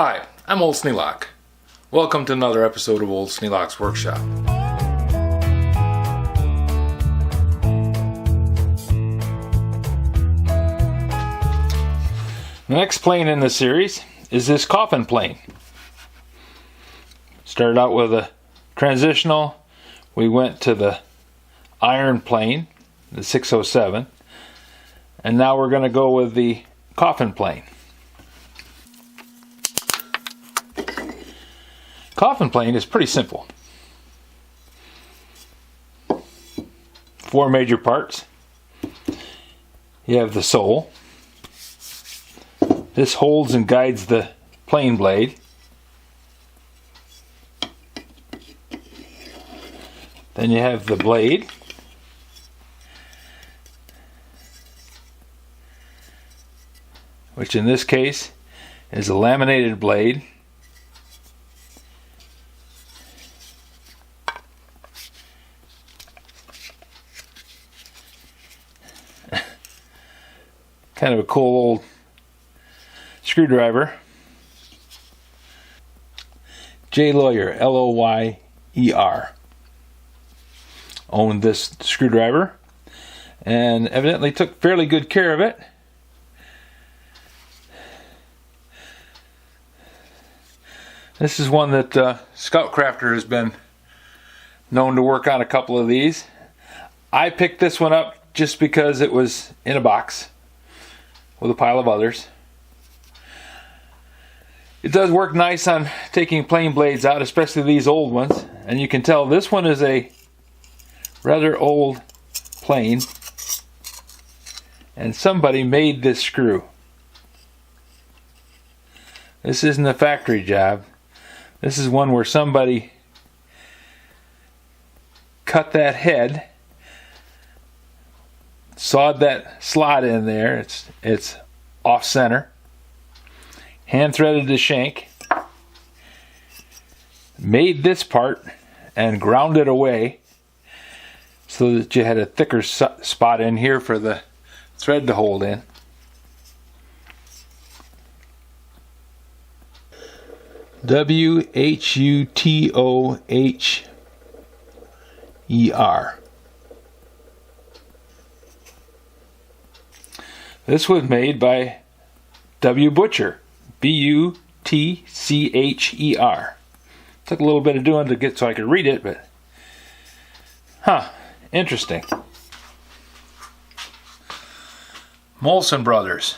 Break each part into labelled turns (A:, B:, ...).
A: Hi, I'm Old Sneelock. Welcome to another episode of Old Sneelock's Workshop. The next plane in the series is this coffin plane. Started out with a transitional, we went to the iron plane, the 607, and now we're going to go with the coffin plane. Coffin plane is pretty simple. 4 major parts. You have the sole. This holds and guides the plane blade. Then you have the blade. Which in this case is a laminated blade. Kind of a cool old screwdriver. J. Lawyer, L-O-Y-E-R, owned this screwdriver and evidently took fairly good care of it. This is one that Scout Crafter has been known to work on a couple of these. I picked this one up just because it was in a box with a pile of others. It does work nice on taking plane blades out, especially these old ones. And you can tell this one is a rather old plane. And somebody made this screw. This isn't a factory job. This is one where somebody cut that head, sawed that slot in there, it's off center, hand threaded the shank, made this part and ground it away so that you had a thicker spot in here for the thread to hold in. W-H-U-T-O-H-E-R. This was made by W. Butcher, B-U-T-C-H-E-R. Took a little bit of doing to get so I could read it, but interesting. Moulson Brothers,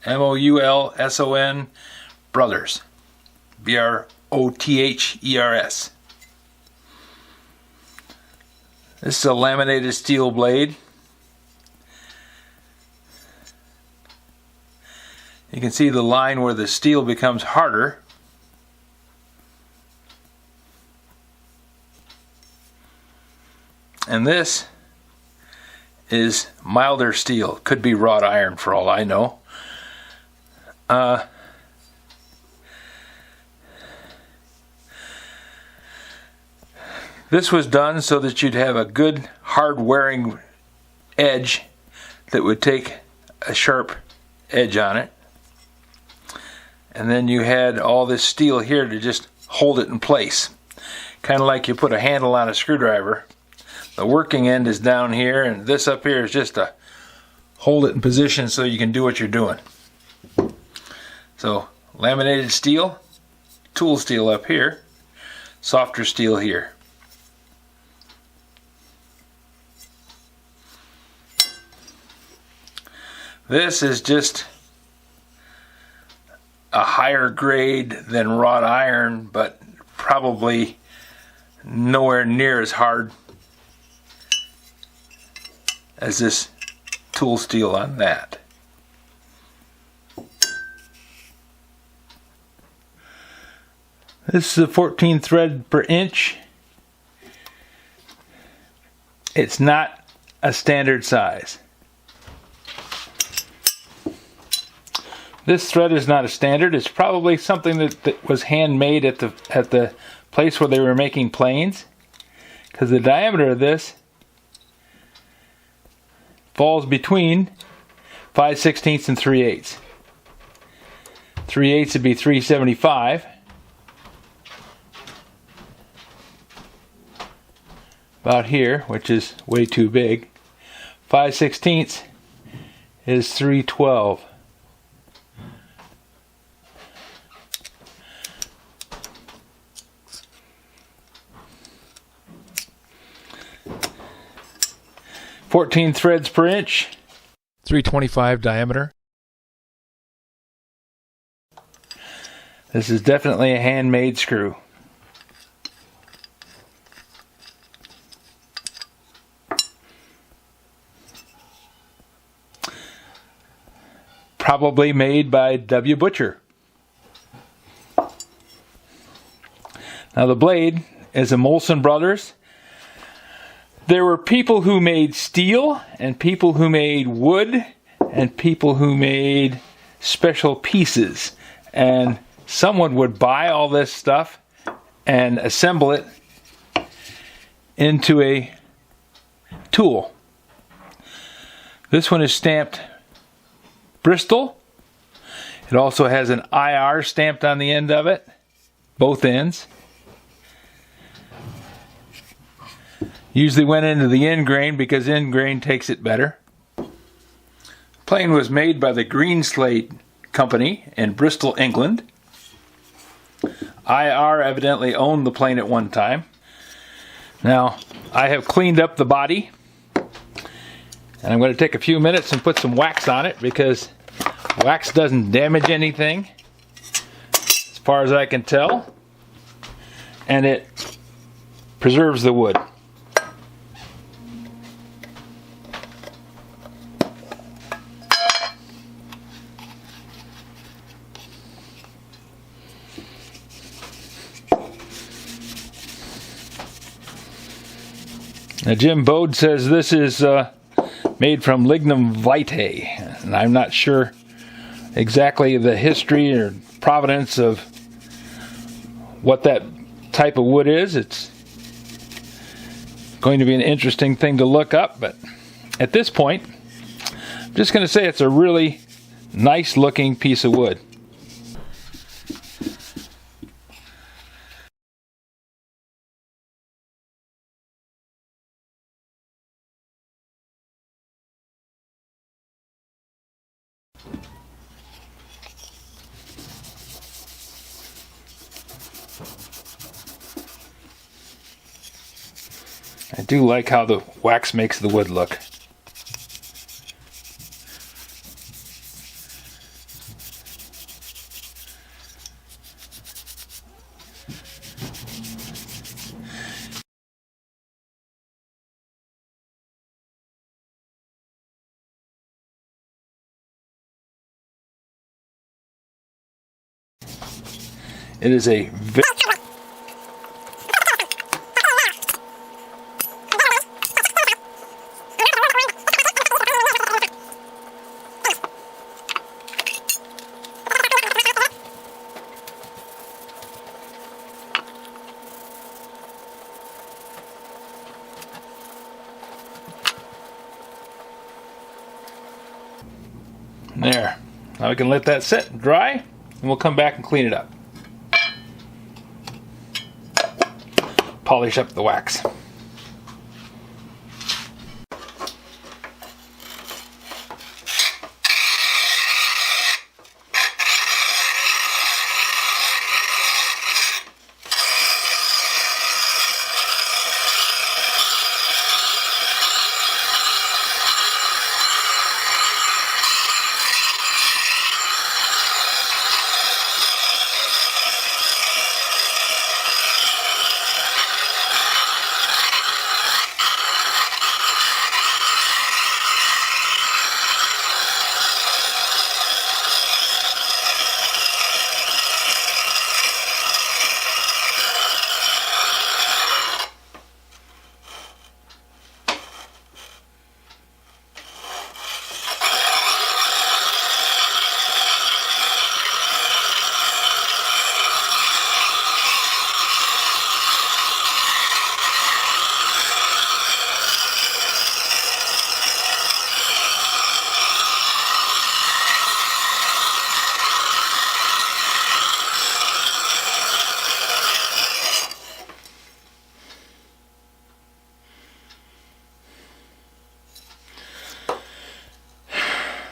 A: M-O-U-L-S-O-N Brothers, B-R-O-T-H-E-R-S. This is a laminated steel blade. You can see the line where the steel becomes harder. And this is milder steel. Could be wrought iron for all I know. This was done so that you'd have a good hard wearing edge that would take a sharp edge on it. And then you had all this steel here to just hold it in place. Kind of like you put a handle on a screwdriver. The working end is down here, and this up here is just to hold it in position so you can do what you're doing. So, laminated steel, tool steel up here, softer steel here. This is just a higher grade than wrought iron, but probably nowhere near as hard as this tool steel on that. This is a 14 thread per inch. It's not a standard size. This thread is not a standard. It's probably something that was handmade at the place where they were making planes, because the diameter of this falls between 5/16 and 3/8. 3/8 would be 375. About here, which is way too big. 5/16 is 312. "14 threads per inch, 325 diameter. This is definitely a handmade screw. Probably made by W. Butcher. Now the blade is a Moulson Brothers. There were people who made steel, and people who made wood, and people who made special pieces. And someone would buy all this stuff and assemble it into a tool. This one is stamped Bristol. It also has an IR stamped on the end of it, both ends. Usually went into the end grain because end grain takes it better. The plane was made by the Greenslade Company in Bristol, England. IR evidently owned the plane at one time. Now, I have cleaned up the body, and I'm going to take a few minutes and put some wax on it because wax doesn't damage anything, as far as I can tell, and it preserves the wood. Now Jim Bode says this is made from lignum vitae, and I'm not sure exactly the history or provenance of what that type of wood is. It's going to be an interesting thing to look up, but at this point, I'm just going to say it's a really nice looking piece of wood. I do like how the wax makes the wood look. It is a very there. Now we can let that sit and dry, and we'll come back and clean it up. Polish up the wax.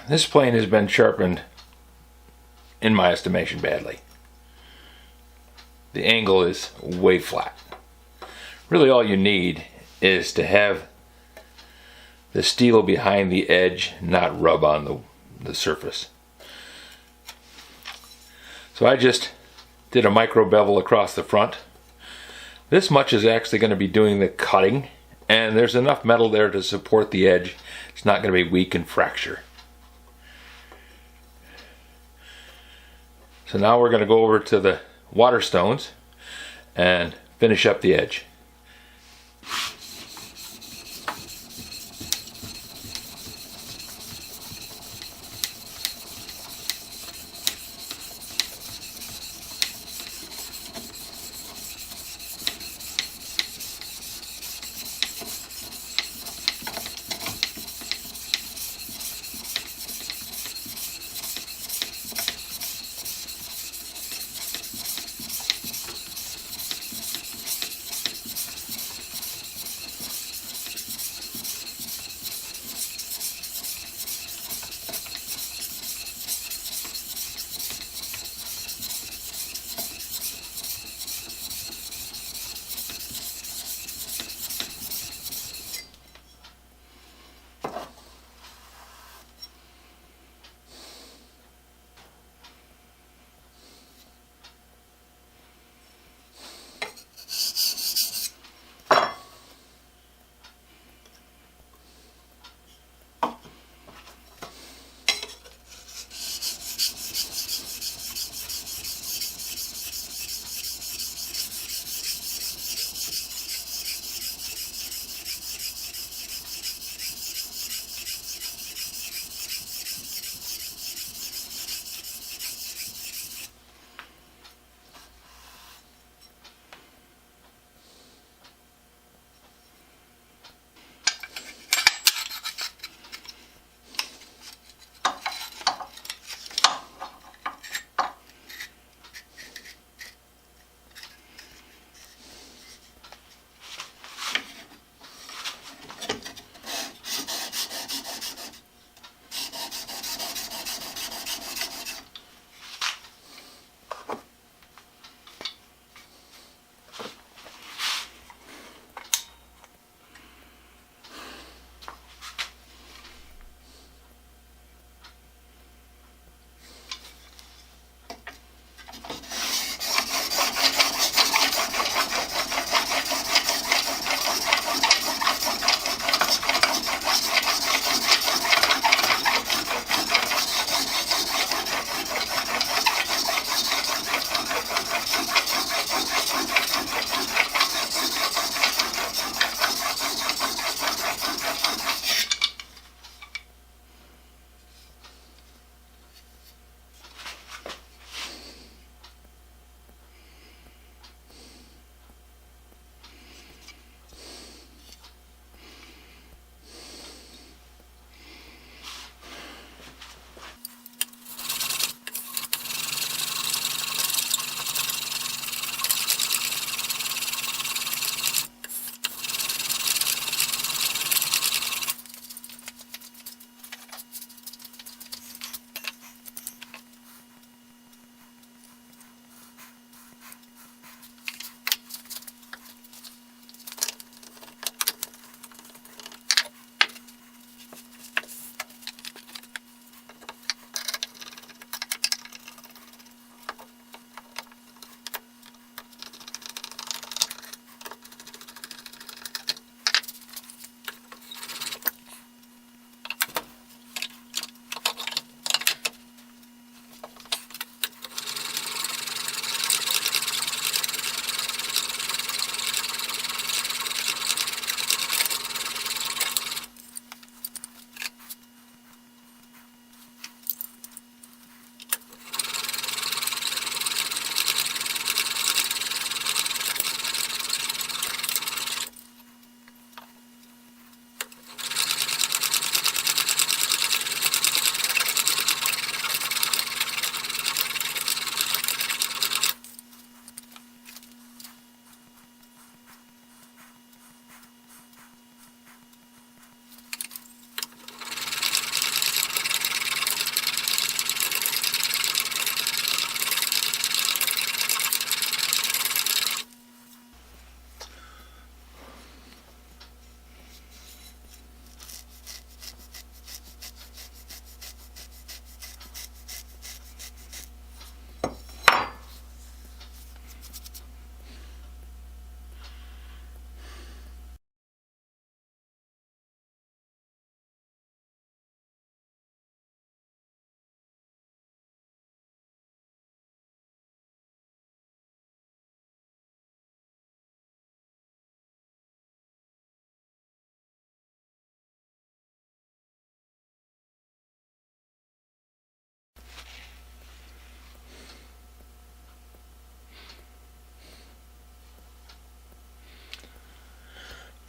A: This plane has been sharpened, in my estimation, badly. The angle is way flat. Really all you need is to have the steel behind the edge not rub on the surface. So I just did a micro bevel across the front. This much is actually going to be doing the cutting, and there's enough metal there to support the edge. It's not going to be weak and fracture. So now we're going to go over to the water stones and finish up the edge.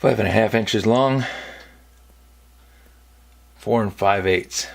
A: 5.5 inches long, 4 5/8.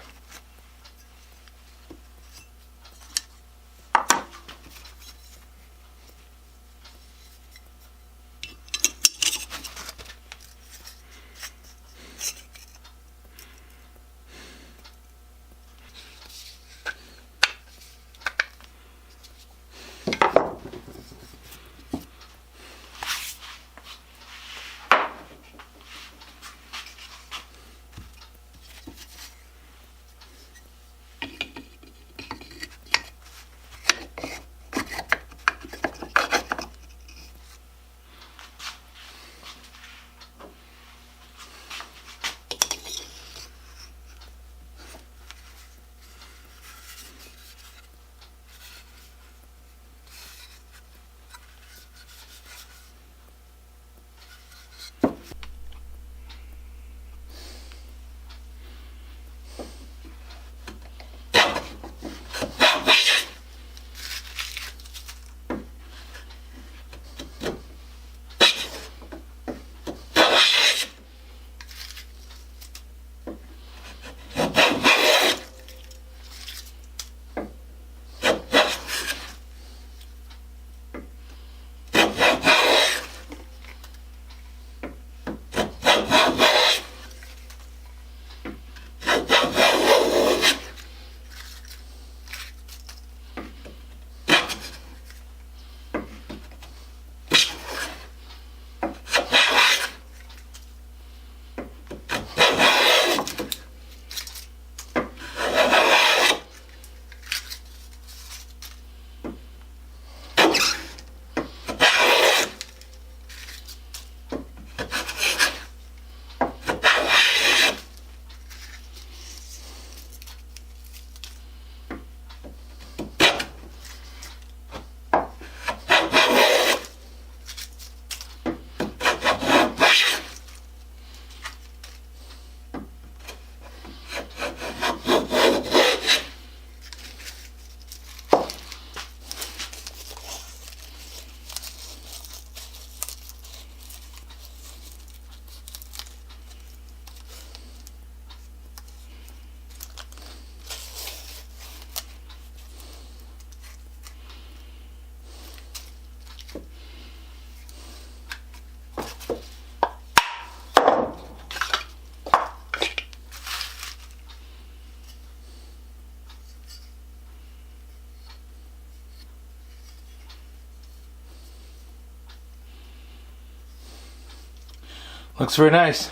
A: Looks very nice.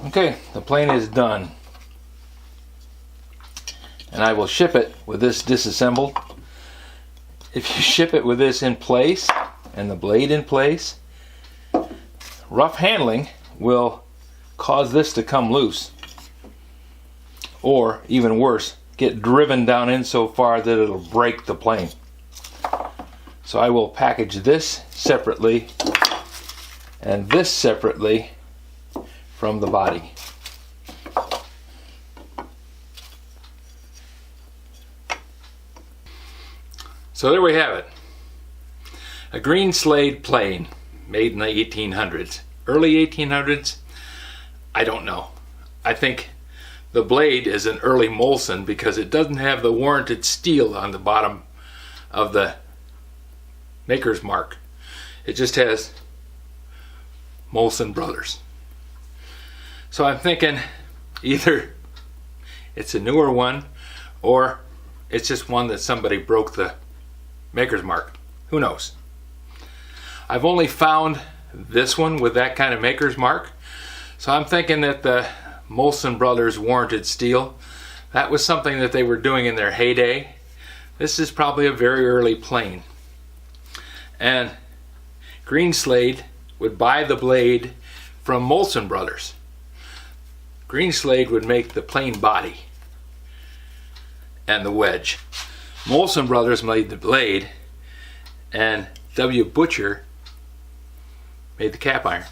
A: Okay, the plane is done. And I will ship it with this disassembled. If you ship it with this in place and the blade in place, rough handling will cause this to come loose. Or, even worse, get driven down in so far that it'll break the plane. So I will package this separately and this separately from the body. So there we have it. A Greenslade plane made in the 1800s. Early 1800s? I don't know. I think the blade is an early Moulson because it doesn't have the warranted steel on the bottom of the maker's mark. It just has Moulson Brothers. So I'm thinking either it's a newer one or it's just one that somebody broke the maker's mark. Who knows? I've only found this one with that kind of maker's mark, so I'm thinking that the Moulson Brothers warranted steel, that was something that they were doing in their heyday. This is probably a very early plane. And Greenslade would buy the blade from Moulson Brothers. Greenslade would make the plane body and the wedge. Moulson Brothers made the blade, and W. Butcher made the cap iron.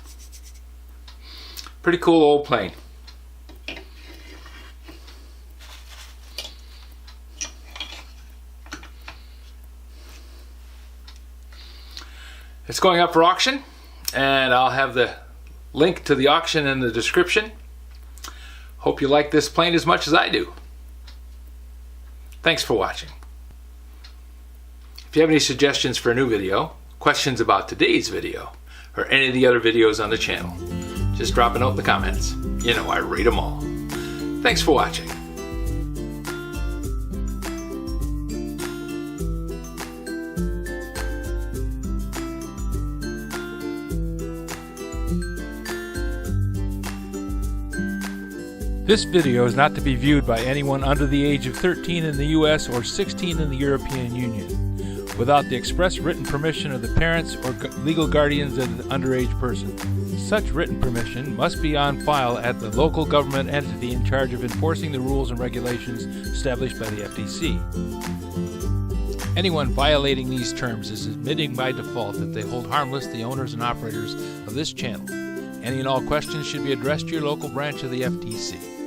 A: Pretty cool old plane. It's going up for auction, and I'll have the link to the auction in the description. Hope you like this plane as much as I do. Thanks for watching. If you have any suggestions for a new video, questions about today's video, or any of the other videos on the channel, just drop a note in the comments. You know I read them all. Thanks for watching.
B: This video is not to be viewed by anyone under the age of 13 in the U.S. or 16 in the European Union, without the express written permission of the parents or legal guardians of the underage person. Such written permission must be on file at the local government entity in charge of enforcing the rules and regulations established by the FTC. Anyone violating these terms is admitting by default that they hold harmless the owners and operators of this channel. Any and all questions should be addressed to your local branch of the FTC.